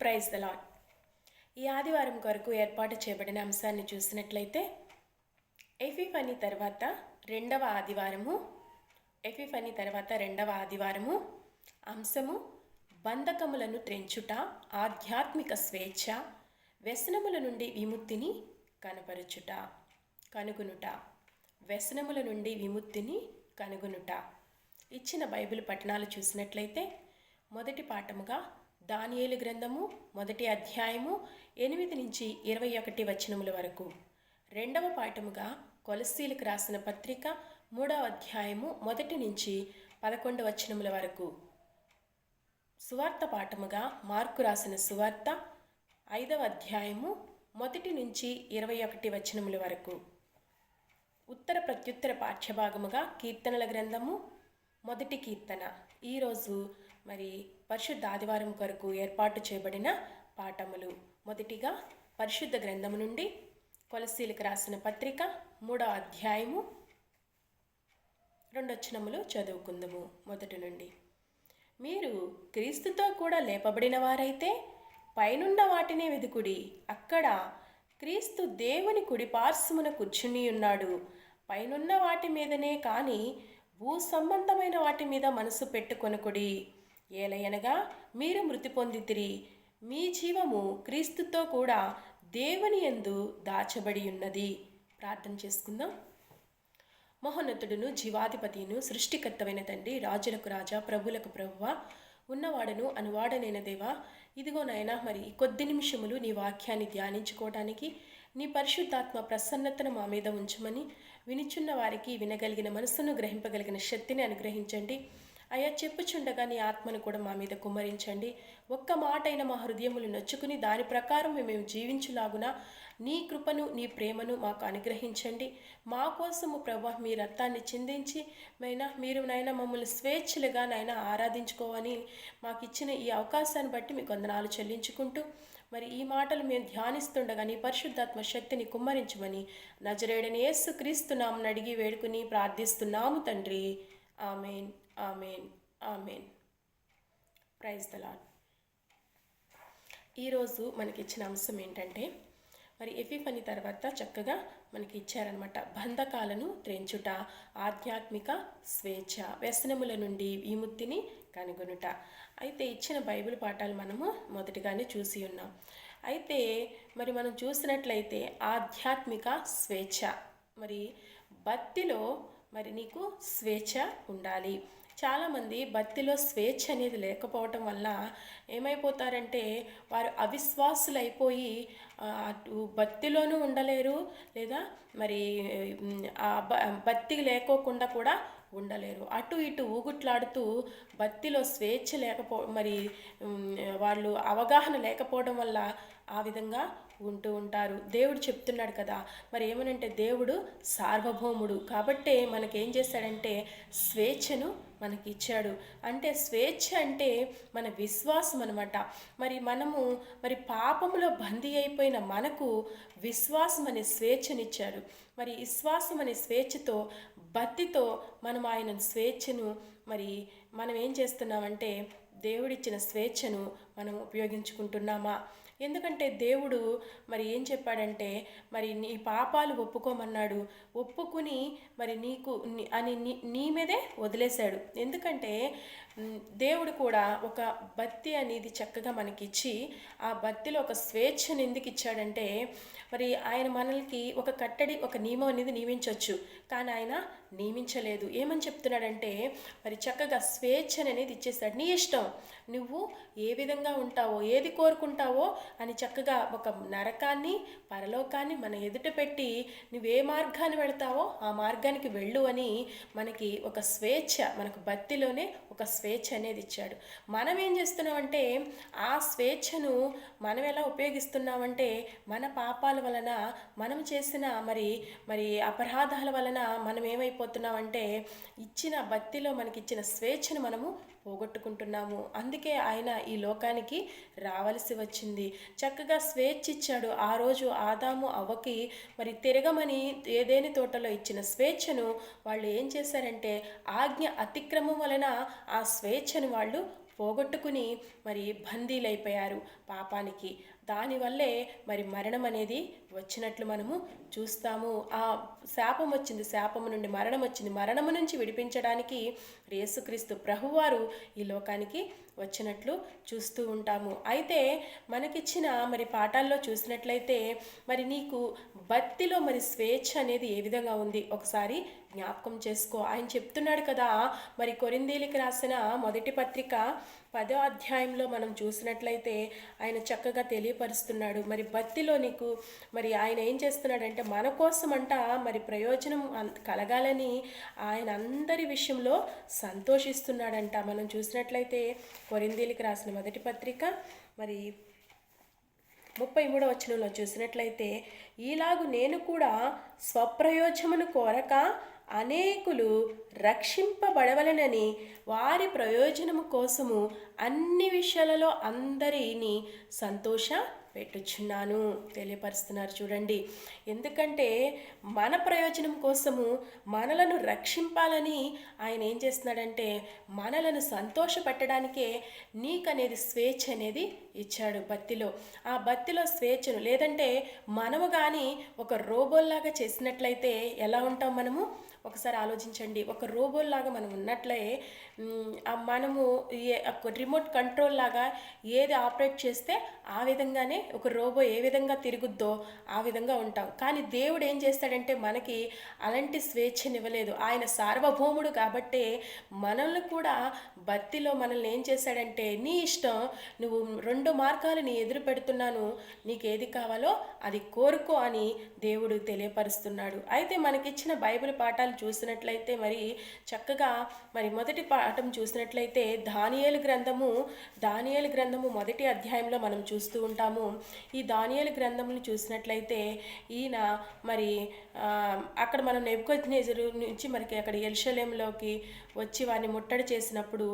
Praise the lord. ఈ ఆదివారం కొరకు ఏర్పాటు చేయబడిన అంశాన్ని చూసినట్లయితే ఎఫీఫనీ తర్వాత రెండవ ఆదివారము అంశము బంధకములను త్రెంచుట, ఆధ్యాత్మిక స్వేచ్ఛ, వ్యసనముల నుండి విముక్తిని కనుగొనుట. వ్యసనముల నుండి విముక్తిని కనుగొనుట. ఇచ్చిన బైబిల్ పట్టణాలు చూసినట్లయితే మొదటి పాఠముగా దానియేలు గ్రంథము 1వ అధ్యాయము 8 నుంచి 21 వచనముల వరకు. రెండవ పాఠముగా కొలస్సీలకు రాసిన పత్రిక 3వ అధ్యాయము 1 నుంచి 11 వచనముల వరకు. సువార్త పాఠముగా మార్కు రాసిన సువార్త 5వ అధ్యాయము 1 నుంచి 21 వచనముల వరకు. ఉత్తర ప్రత్యుత్తర పాఠ్యభాగముగా కీర్తనల గ్రంథము 1వ కీర్తన. ఈరోజు పరిశుద్ధ ఆదివారం కొరకు ఏర్పాటు చేయబడిన పాఠములు. మొదటిగా పరిశుద్ధ గ్రంథము నుండి కొలస్సీలకు రాసిన పత్రిక 3వ అధ్యాయము 2 వచనములు చదువుకుందాము. మొదటి నుండి. మీరు క్రీస్తుతో కూడా లేపబడిన వారైతే పైనున్న వాటినే వెదుకుడి, అక్కడ క్రీస్తు దేవుని కుడి పార్శ్వమున కూర్చుని ఉన్నాడు. పైనున్న వాటి మీదనే కాని భూ సంబంధమైన వాటి మీద మనసు పెట్టుకొనకుడి. ఏలయనగా మీరు మృతి పొందితిరి, మీ జీవము క్రీస్తుతో కూడా దేవుని యందు దాచబడి ఉన్నది. ప్రార్థన చేసుకుందాం. మహోన్నతుడును, జీవాధిపతిను, సృష్టికర్తమైన తండ్రి, రాజులకు రాజా, ప్రభులకు ప్రభువా, ఉన్నవాడను అనువాడనైన దేవా, ఇదిగో నాయనా, ఈ కొద్ది నిమిషములు నీ వాక్యాన్ని ధ్యానించుకోవడానికి నీ పరిశుద్ధాత్మ ప్రసన్నతను మా మీద ఉంచమని, వినిచున్న వారికి వినగలిగిన మనసును గ్రహింపగలిగిన శక్తిని అనుగ్రహించండి. అయ్యా, చెప్పుచుండగా నీ ఆత్మను కూడా మా మీద కుమ్మరించండి. ఒక్క మాట అయిన మా హృదయములు నొచ్చుకుని దాని ప్రకారం మేము జీవించులాగున నీ కృపను, నీ ప్రేమను మాకు అనుగ్రహించండి. మా కోసము ప్రభా మీ రక్తాన్ని చిందించి మీరు మమ్మల్ని స్వేచ్ఛలుగా ఆరాధించుకోవని మాకు ఇచ్చిన ఈ అవకాశాన్ని బట్టి మీకు వందనాలు చెల్లించుకుంటూ ఈ మాటలు మేము ధ్యానిస్తుండగా నీ పరిశుద్ధాత్మ శక్తిని కుమ్మరించమని నజరేయుడైన యేసు క్రీస్తు నామమున అడిగి వేడుకుని ప్రార్థిస్తున్నాము తండ్రి. Amen, amen, amen. Praise the Lord. ఈరోజు మనకిచ్చిన అంశం ఏంటంటే ఎఫీఫనీ తర్వాత చక్కగా మనకి ఇచ్చారనమాట. బంధకాలను త్రెంచుట, ఆధ్యాత్మిక స్వేచ్ఛ, వ్యసనముల నుండి విముక్తిని కనుగొనుట. అయితే ఇచ్చిన బైబిల్ పాఠాలు మనము మొదటిగానే చూసి ఉన్నాం. అయితే మనం చూసినట్లయితే ఆధ్యాత్మిక స్వేచ్ఛ, భక్తిలో నీకు స్వేచ్ఛ ఉండాలి. చాలామంది భక్తిలో స్వేచ్ఛ అనేది లేకపోవటం వల్ల ఏమైపోతారంటే వారు అవిశ్వాసులైపోయి అటు భక్తిలోనూ ఉండలేరు, లేదా భక్తి లేకోకుండా కూడా ఉండలేరు. అటు ఇటు ఊగుట్లాడుతూ భక్తిలో స్వేచ్ఛ వాళ్ళు అవగాహన లేకపోవడం వల్ల ఆ విధంగా ఉంటూ ఉంటారు. దేవుడు చెప్తున్నాడు కదా, ఏమనంటే దేవుడు సార్వభౌముడు కాబట్టే మనకేం చేశాడంటే స్వేచ్ఛను మనకి ఇచ్చాడు. అంటే స్వేచ్ఛ అంటే మన విశ్వాసం అనమాట. మనము పాపములో బందీ అయిపోయిన మనకు విశ్వాసం అనే స్వేచ్ఛనిచ్చాడు. విశ్వాసం అనే స్వేచ్ఛతో, భక్తితో మనం ఆయన స్వేచ్ఛను మనం ఏం చేస్తున్నామంటే దేవుడిచ్చిన స్వేచ్ఛను మనం ఉపయోగించుకుంటున్నామా? ఎందుకంటే దేవుడు ఏం చెప్పాడంటే నీ పాపాలు ఒప్పుకోమన్నాడు. ఒప్పుకుని నీకు అని నీ మీదే వదిలేశాడు. ఎందుకంటే దేవుడు కూడా ఒక భక్తి అనేది చక్కగా మనకిచ్చి ఆ భక్తిలో ఒక స్వేచ్ఛను ఎందుకు ఇచ్చాడంటే ఆయన మనల్కి ఒక నియమం అనేది నియమించవచ్చు, కానీ ఆయన నియమించలేదు. ఏమని చెప్తున్నాడంటే చక్కగా స్వేచ్ఛ అనేది ఇచ్చేస్తాడు. నీ ఇష్టం, నువ్వు ఏ విధంగా ఉంటావో, ఏది కోరుకుంటావో అని చక్కగా ఒక నరకాన్ని, పరలోకాన్ని మన ఎదుట పెట్టి నువ్వే మార్గాన్ని వెళతావో ఆ మార్గానికి వెళ్ళు అని మనకి ఒక స్వేచ్ఛ, మనకు భక్తిలోనే ఒక స్వేచ్ఛ అనేది ఇచ్చాడు. మనం ఏం చేస్తున్నామంటే ఆ స్వేచ్ఛను మనం ఎలా ఉపయోగిస్తున్నామంటే మన పాపాల వలన, మనం చేసిన అపరాధాల వలన మనం ఏమైపోతున్నామంటే ఇచ్చిన భక్తిలో మనకిచ్చిన స్వేచ్ఛను మనము పోగొట్టుకుంటున్నాము. అందుకే ఆయన ఈ లోకానికి రావలసి వచ్చింది. చక్కగా స్వేచ్ఛ ఇచ్చాడు. ఆ రోజు ఆదాము అవ్వకి తిరగమని ఏదేని తోటలో ఇచ్చిన స్వేచ్ఛను వాళ్ళు ఏం చేశారంటే ఆజ్ఞ అతిక్రమం వలన ఆ స్వేచ్ఛను వాళ్ళు పోగొట్టుకుని మరి బందీలైపోయారు పాపానికి. దానివల్లే మరి మరణం అనేది వచ్చినట్లు మనము చూస్తాము. ఆ శాపం వచ్చింది, శాపము నుండి మరణం వచ్చింది, మరణము నుంచి విడిపించడానికి యేసుక్రీస్తు ప్రభువారు ఈ లోకానికి వచ్చినట్లు చూస్తూ ఉంటాము. అయితే మనకిచ్చిన మరి పాఠాల్లో చూసినట్లయితే మరి నీకు భక్తిలో మరి స్వేచ్ఛ అనేది ఏ విధంగా ఉంది ఒకసారి జ్ఞాపకం చేసుకో. ఆయన చెప్తున్నాడు కదా, మరి కొరింథీయులకు రాసిన మొదటి పత్రిక 10వ అధ్యాయంలో మనం చూసినట్లయితే ఆయన చక్కగా తెలియపరుస్తున్నాడు. మరి భక్తిలో నీకు మరి ఆయన ఏం చేస్తున్నాడంటే మన కోసం అంట మరి ప్రయోజనం కలగాలని ఆయన అందరి విషయంలో సంతోషిస్తున్నాడంట. మనం చూసినట్లయితే కొరింథీయులకు రాసిన మొదటి పత్రిక మరి 33వ వచనంలో చూసినట్లయితే, ఈలాగు నేను కూడా స్వప్రయోజనమును కోరక అనేకులు రక్షింపబడవలెనని వారి ప్రయోజనము కోసము అన్ని విషయాలలో అందరినీ సంతోష పెట్టుచున్నాను తెలియపరుస్తున్నారు. చూడండి, ఎందుకంటే మన ప్రయోజనం కోసము మనలను రక్షింపాలని ఆయన ఏం చేస్తున్నాడంటే మనలను సంతోషపెట్టడానికే నీకనేది స్వేచ్ఛ అనేది ఇచ్చాడు భక్తిలో. ఆ భక్తిలో స్వేచ్ఛను, లేదంటే మనము కానీ ఒక రోబోల్లాగా చేసినట్లయితే ఎలా ఉంటాం మనము ఒకసారి ఆలోచించండి. ఒక రోబోల్లాగా మనం ఉన్నట్లే మనము రిమోట్ కంట్రోల్ లాగా ఏది ఆపరేట్ చేస్తే ఆ విధంగానే ఒక రోబో ఏ విధంగా తిరుగుద్దో ఆ విధంగా ఉంటాం. కానీ దేవుడు ఏం చేస్తాడంటే మనకి అలాంటి స్వేచ్ఛనివ్వలేదు. ఆయన సార్వభౌముడు కాబట్టే మనల్ని కూడా భక్తిలో మనల్ని ఏం చేశాడంటే నీ ఇష్టం, నువ్వు 2 మార్గాలు నీ ఎదురు పెడుతున్నాను, నీకు ఏది కావాలో అది కోరుకో అని దేవుడు తెలియపరుస్తున్నాడు. అయితే మనకిచ్చిన బైబిల్ పాఠాలు చూసినట్లయితే మరి చక్కగా మరి మొదటి పాఠం చూసినట్లయితే దానియేలు గ్రంథము 1వ అధ్యాయంలో మనం చూస్తూ ఉంటాము. ఈ దానియేలు గ్రంథమును చూసినట్లయితే ఈయన మరి అక్కడ మనం నెబుకద్నెజరు నుంచి మనకి అక్కడ యెరూషలేములోకి వచ్చి వారిని ముట్టడి చేసినప్పుడు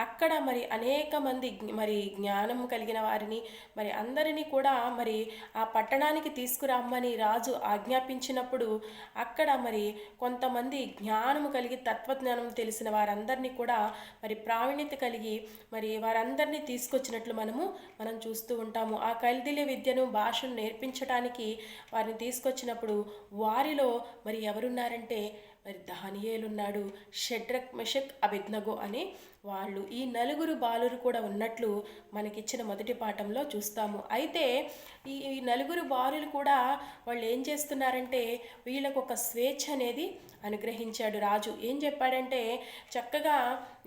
అక్కడ మరి అనేక మంది మరి జ్ఞానం కలిగిన వారిని మరి అందరినీ కూడా మరి ఆ పట్టణానికి తీసుకురమ్మని రాజు ఆజ్ఞాపించినప్పుడు అక్కడ మరి కొంతమంది జ్ఞానము కలిగి తత్వజ్ఞానం తెలిసిన వారందరినీ కూడా మరి ప్రావీణ్యత కలిగి మరి వారందరినీ తీసుకొచ్చినట్లు మనం చూస్తూ ఉంటాము. ఆ కల్దీయ విద్యను భాషను నేర్పించడానికి వారిని తీసుకొచ్చినప్పుడు వారిలో మరి ఎవరున్నారంటే మరి దానియేలు ఉన్నాడు, షడ్రక్ మెషక్ అబేద్నెగో అనే వాళ్ళు, ఈ 4 బాలురు కూడా ఉన్నట్లు మనకిచ్చిన మొదటి పాఠంలో చూస్తాము. అయితే ఈ 4 బాలులు కూడా వాళ్ళు ఏం చేస్తున్నారంటే వీళ్ళకు ఒక స్వేచ్ఛ అనేది అనుగ్రహించాడు రాజు. ఏం చెప్పాడంటే చక్కగా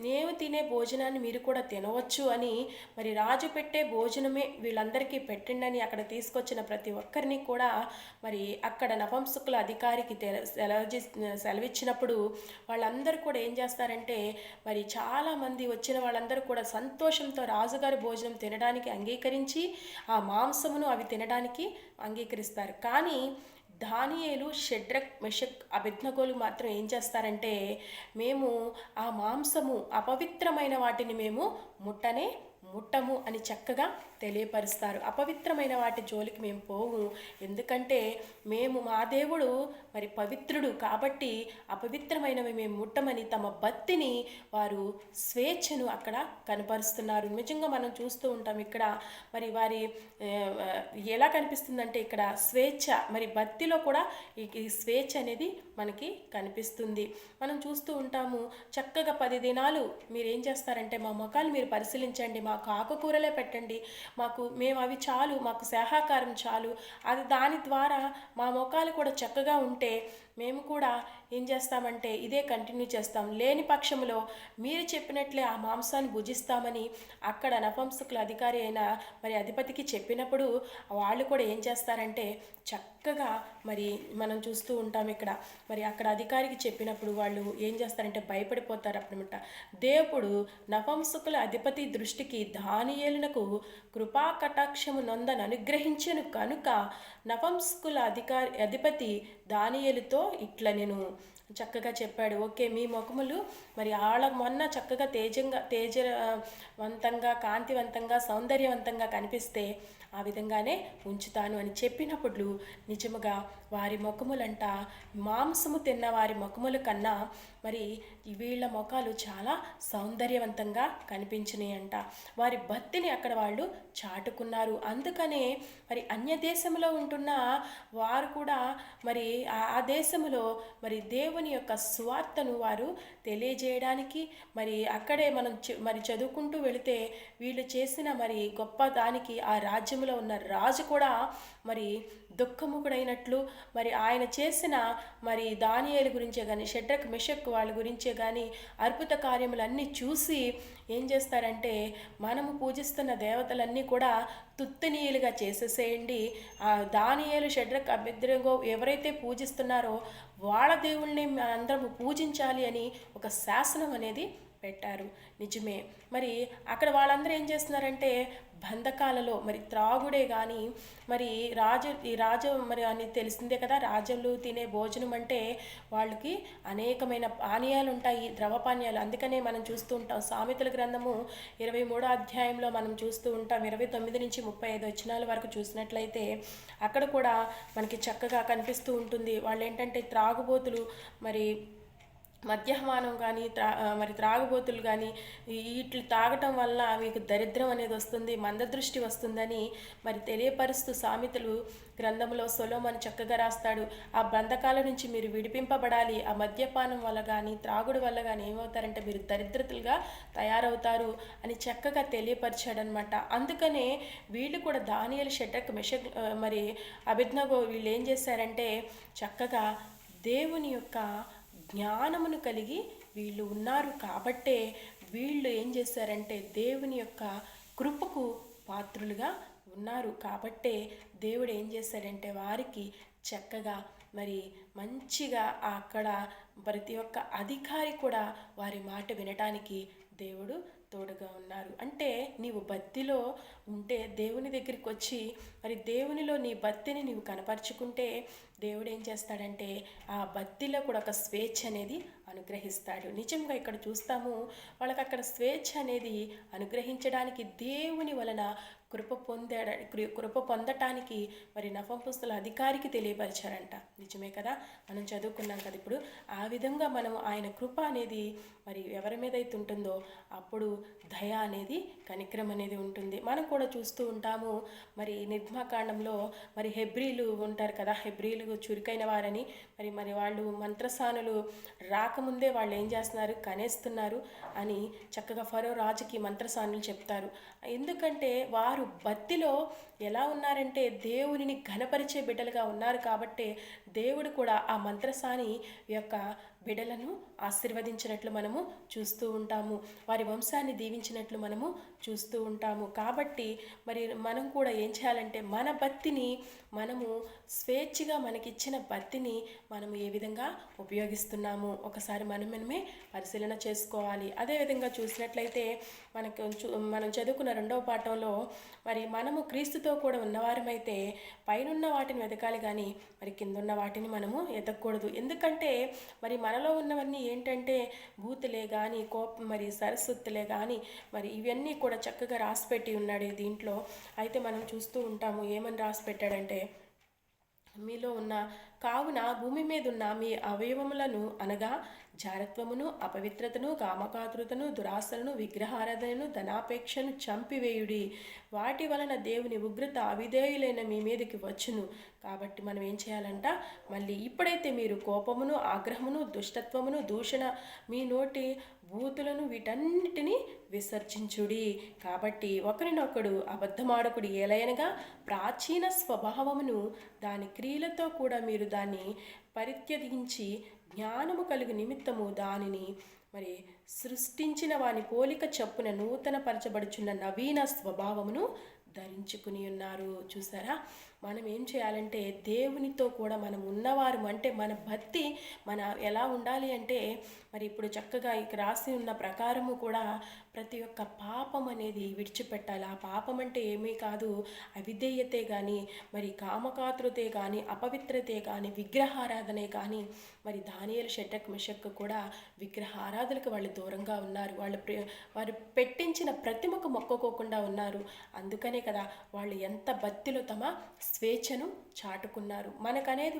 నేను తినే భోజనాన్ని మీరు కూడా తినవచ్చు అని, మరి రాజు పెట్టే భోజనమే వీళ్ళందరికీ పెట్టండి అక్కడ తీసుకొచ్చిన ప్రతి ఒక్కరిని కూడా మరి అక్కడ నపుంసకుల అధికారికి సెలవిచ్చినప్పుడు వాళ్ళందరూ కూడా ఏం చేస్తారంటే మరి చాలామంది వచ్చిన వాళ్ళందరూ కూడా సంతోషంతో రాజుగారి భోజనం తినడానికి అంగీకరించి ఆ మాంసమును అవి తినడానికి అంగీకరిస్తారు. కానీ దానియేలు, షడ్రక్ మెషక్ అబేద్నెగోలు మాత్రం ఏం చేస్తారంటే మేము ఆ మాంసము అపవిత్రమైన వాటిని మేము ముట్టము అని చక్కగా తెలియపరుస్తారు. అపవిత్రమైన వాటి జోలికి మేము పోము, ఎందుకంటే మా దేవుడు మరి పవిత్రుడు కాబట్టి అపవిత్రమైనవి మేము ముట్టమని తమ భక్తిని వారు స్వేచ్ఛను అక్కడ కనపరుస్తున్నారు. నిజంగా మనం చూస్తూ ఉంటాం ఇక్కడ మరి వారి ఎలా కనిపిస్తుందంటే ఇక్కడ స్వేచ్ఛ, మరి భక్తిలో కూడా ఈ స్వేచ్ఛ అనేది మనకి కనిపిస్తుంది. మనం చూస్తూ ఉంటాము చక్కగా 10 దినాలు మీరు ఏం చేస్తారంటే మా ముఖాలు మీరు పరిశీలించండి, మాకు ఆకుకూరలే పెట్టండి, మేము అవి చాలు, మాకు శాకాహారం చాలు, అది దాని ద్వారా మా ముఖాలు కూడా చక్కగా ఉంటే మేము కూడా ఏం చేస్తామంటే ఇదే కంటిన్యూ చేస్తాం. లేని పక్షంలో మీరు చెప్పినట్లే ఆ మాంసాన్ని భుజిస్తామని అక్కడ నపుంసకుల అధికారి అయిన మరి అధిపతికి చెప్పినప్పుడు వాళ్ళు కూడా ఏం చేస్తారంటే చక్కగా మరి మనం చూస్తూ ఉంటాం ఇక్కడ మరి అక్కడ అధికారికి చెప్పినప్పుడు వాళ్ళు ఏం చేస్తారంటే భయపడిపోతారు. అన్నమాట దేవుడు నపుంసకుల అధిపతి దృష్టికి దానియేలునకు కృపా కటాక్షము నొందని అనుగ్రహించెను కనుక నపుంసకుల అధిపతి దానియేలుతో ఇట్లా నేను చక్కగా చెప్పాడు, ఓకే మీ ముఖములు మరి మొన్న చక్కగా తేజవంతంగా, కాంతివంతంగా, సౌందర్యవంతంగా కనిపిస్తే ఆ విధంగానే ఉంచుతాను అని చెప్పినప్పుడు నిజముగా వారి ముఖములంట మాంసము తిన్న వారి ముఖముల కన్నా మరి వీళ్ళ ముఖాలు చాలా సౌందర్యవంతంగా కనిపించినాయి అంట. వారి భక్తిని అక్కడ వాళ్ళు చాటుకున్నారు. అందుకనే మరి అన్య దేశంలో ఉంటున్న వారు కూడా మరి ఆ దేశంలో మరి దేవుని యొక్క సువార్తను వారు తెలియజేయడానికి మరి అక్కడే మనం మరి చదువుకుంటూ వెళితే వీళ్ళు చేసిన మరి గొప్ప దానికి ఆ రాజ్యంలో ఉన్న రాజు కూడా మరి దుఃఖముఖుడైనట్లు మరి ఆయన చేసిన మరి దానియేలు గురించే కానీ షడ్రక్ మెషక్ వాళ్ళ గురించే కానీ అద్భుత కార్యములన్నీ చూసి ఏం చేస్తారంటే మనము పూజిస్తున్న దేవతలన్నీ కూడా తుత్తనీయులుగా చేసేసేయండి, ఆ దానియేలు షడ్రక్ అబేద్నెగో ఎవరైతే పూజిస్తున్నారో వాళ్ళ దేవుళ్ళని అందరము పూజించాలి అని ఒక శాసనం అనేది పెట్టారు. నిజమే. మరి అక్కడ వాళ్ళందరూ ఏం చేస్తున్నారంటే బంధకాలలో మరి త్రాగుడే కానీ మరి రాజు మరి అని తెలిసిందే కదా, రాజులు తినే భోజనం అంటే వాళ్ళకి అనేకమైన పానీయాలు ఉంటాయి, ద్రవ పానీయాలు. అందుకనే మనం చూస్తూ ఉంటాం సామెతల గ్రంథము 23వ అధ్యాయంలో మనం చూస్తూ ఉంటాం 29 నుంచి 35 వచనాల వరకు చూసినట్లయితే అక్కడ కూడా మనకి చక్కగా కనిపిస్తూ ఉంటుంది. వాళ్ళు ఏంటంటే త్రాగుబోతులు, మరి మద్యపానం కానీ మరి త్రాగుబోతులు కానీ వీటిని తాగటం వల్ల మీకు దరిద్రం అనేది వస్తుంది, మందదృష్టి వస్తుందని మరి తెలియపరుస్తూ సామెతలు గ్రంథంలో సొలొమోను చక్కగా రాస్తాడు. ఆ బంధకాల నుంచి మీరు విడిపింపబడాలి. ఆ మద్యపానం వల్ల కానీ త్రాగుడు వల్ల కానీ ఏమవుతారంటే మీరు దరిద్రతలుగా తయారవుతారు అని చక్కగా తెలియపరిచాడనమాట. అందుకనే వీళ్ళు కూడా దానియేలు షడ్రక్ మెషక్ మరి అబేద్నెగో వీళ్ళు ఏం చేశారంటే చక్కగా దేవుని యొక్క జ్ఞానమును కలిగి వీళ్ళు ఉన్నారు కాబట్టే వీళ్ళు ఏం చేశారంటే దేవుని యొక్క కృపకు పాత్రులుగా ఉన్నారు కాబట్టే దేవుడు ఏం చేశాడంటే వారికి చక్కగా మరి మంచిగా అక్కడ ప్రతి ఒక్క అధికారి కూడా వారి మాట వినటానికి దేవుడు తోడుగా ఉన్నారు. అంటే నీవు భక్తిలో ఉంటే దేవుని దగ్గరికి వచ్చి మరి దేవునిలో నీ భక్తిని నీవు కనపరుచుకుంటే దేవుడు ఏం చేస్తాడంటే ఆ భక్తిలో కూడా ఒక స్వేచ్ఛ అనేది అనుగ్రహిస్తాడు. నిజంగా ఇక్కడ చూస్తాము వాళ్ళకి అక్కడ స్వేచ్ఛ అనేది అనుగ్రహించడానికి దేవుని వలన కృప పొందటానికి మరి నఫంపుస్తుల అధికారికి తెలియపరిచారంట. నిజమే కదా, మనం చదువుకున్నాం కదా. ఇప్పుడు ఆ విధంగా మనం ఆయన కృప అనేది మరి ఎవరి మీద అయితే ఉంటుందో అప్పుడు దయ అనేది కనికరం అనేది ఉంటుంది. మనం కూడా చూస్తూ ఉంటాము మరి నిర్గమకాండంలో మరి హెబ్రీలు ఉంటారు కదా, హెబ్రీలు చురుకైన వారని మరి వాళ్ళు మంత్రసానులు రాకముందే వాళ్ళు ఏం చేస్తున్నారు, కనేస్తున్నారు అని చక్కగా ఫరో రాజుకి మంత్రసానులు చెప్తారు. ఎందుకంటే వారు భక్తిలో ఎలా ఉన్నారంటే దేవునిని ఘనపరిచే బిడ్డలుగా ఉన్నారు కాబట్టి దేవుడు కూడా ఆ మంత్రసాని యొక్క బిడ్డలను ఆశీర్వదించినట్లు మనము చూస్తూ ఉంటాము, వారి వంశాన్ని దీవించినట్లు మనము చూస్తూ ఉంటాము. కాబట్టి మరి మనం కూడా ఏం చేయాలంటే మన భక్తిని మనము స్వేచ్ఛగా మనకిచ్చిన భక్తిని మనము ఏ విధంగా ఉపయోగిస్తున్నాము ఒకసారి మనమే పరిశీలన చేసుకోవాలి. అదేవిధంగా చూసినట్లయితే మనం చదువుకున్న 2వ పాఠంలో మరి మనము క్రీస్తుతో కూడా ఉన్నవారమైతే పైనున్న వాటిని వెతకాలి కానీ మరి కిందున్న వాటిని మనము ఎతకూడదు. ఎందుకంటే మరి మనలో ఉన్నవన్నీ ఏంటంటే భూతులే కానీ మరి సరస్వతులే కానీ మరి ఇవన్నీ కూడా చక్కగా రాసిపెట్టి ఉన్నాడు దీంట్లో. అయితే మనం చూస్తూ ఉంటాము ఏమని రాసి పెట్టాడంటే మీలో ఉన్న కావున భూమి మీద ఉన్న మీ అవయవములను అనగా జారత్వమును, అపవిత్రతను, కామకాతృతను, దురాశలను, విగ్రహారాధనను, ధనాపేక్షను చంపివేయుడి. వాటి వలన దేవుని ఉగ్రత అవిధేయులైన మీ మీదకి వచ్చును. కాబట్టి మనం ఏం చేయాలంట, మళ్ళీ ఇప్పుడైతే మీరు కోపమును, ఆగ్రహమును, దుష్టత్వమును, దూషణ, మీ నోటి బూతులను వీటన్నిటినీ విసర్జించుడి. కాబట్టి ఒకరినొకడు అబద్ధమాడకుడి. ఏలయనగా ప్రాచీన స్వభావమును దాని క్రియలతో కూడా మీరు దాన్ని పరిత్యజించి జ్ఞానము కలుగు నిమిత్తము దానిని మరి సృష్టించిన వాని పోలిక చప్పున నూతన పరచబడుచున్న నవీన స్వభావమును ధరించుకుని ఉన్నారు. చూసారా, మనం ఏం చేయాలంటే దేవునితో కూడా మనం ఉన్నవారు అంటే మన భక్తి మన ఎలా ఉండాలి అంటే మరి ఇప్పుడు చక్కగా ఇక రాసి ఉన్న ప్రకారము కూడా ప్రతి ఒక్క పాపం అనేది విడిచిపెట్టాలి. ఆ పాపం అంటే ఏమీ కాదు, అవిధేయతే కానీ మరి కామకాతృతే కానీ అపవిత్రతే కానీ విగ్రహారాధనే కానీ. మరి దానియేలు షడ్రక్ మెషక్ కూడా విగ్రహారాధనకు వాళ్ళు దూరంగా ఉన్నారు. వారు పెట్టించిన ప్రతిమకు మొక్కుకోకుండా ఉన్నారు. అందుకనే కదా వాళ్ళు ఎంత భక్తిలో తమ స్వేచ్ఛను చాటుకున్నారు. మనకనేది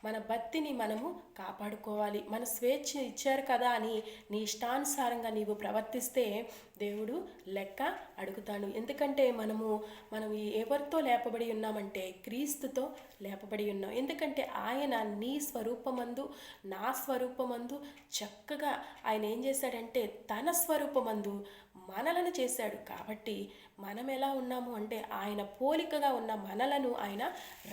మన భక్తిని మనము కాపాడుకోవాలి. మన స్వేచ్ఛ ఇచ్చారు కదా అని నీ ఇష్టానుసారంగా నీవు ప్రవర్తిస్తే దేవుడు లెక్క అడుగుతాడు. ఎందుకంటే మనం ఎవరితో లేపబడి ఉన్నామంటే క్రీస్తుతో లేపబడి ఉన్నాం. ఎందుకంటే ఆయన నీ స్వరూపమందు నా స్వరూపమందు చక్కగా ఆయన ఏం చేశాడంటే తన స్వరూపమందు మనలను చేశాడు. కాబట్టి మనం ఎలా ఉన్నాము అంటే ఆయన పోలికగా ఉన్న మనలను ఆయన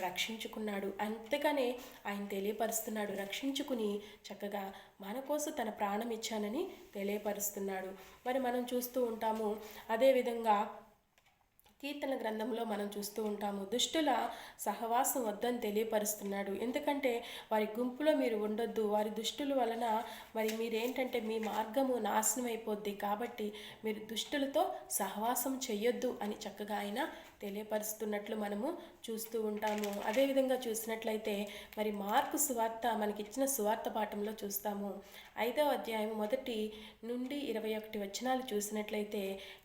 రక్షించుకున్నాడు. అంతేగానే ఆయన తెలియపరుస్తున్నాడు, రక్షించుకుని చక్కగా మన కోసం తన ప్రాణం ఇచ్చానని తెలియపరుస్తున్నాడు. మరి మనం చూస్తూ ఉంటాము. అదేవిధంగా కీర్తన గ్రంథంలో మనం చూస్తూ ఉంటాము, దుష్టుల సహవాసం వద్దని తెలియపరుస్తున్నాడు. ఎందుకంటే వారి గుంపులో మీరు ఉండొద్దు, వారి దుష్టుల వలన మరి మీరేంటంటే మీ మార్గము నాశనం అయిపోద్ది, కాబట్టి మీరు దుష్టులతో సహవాసం చెయ్యొద్దు అని చక్కగా ఆయన తెలియపరుస్తున్నట్లు మనము చూస్తూ ఉంటాము. అదేవిధంగా చూసినట్లయితే మరి మార్కు సువార్త మనకిచ్చిన సువార్త పాఠంలో చూస్తాము. 5వ అధ్యాయం 1 నుండి 21 వచనాలు చూసినట్లయితే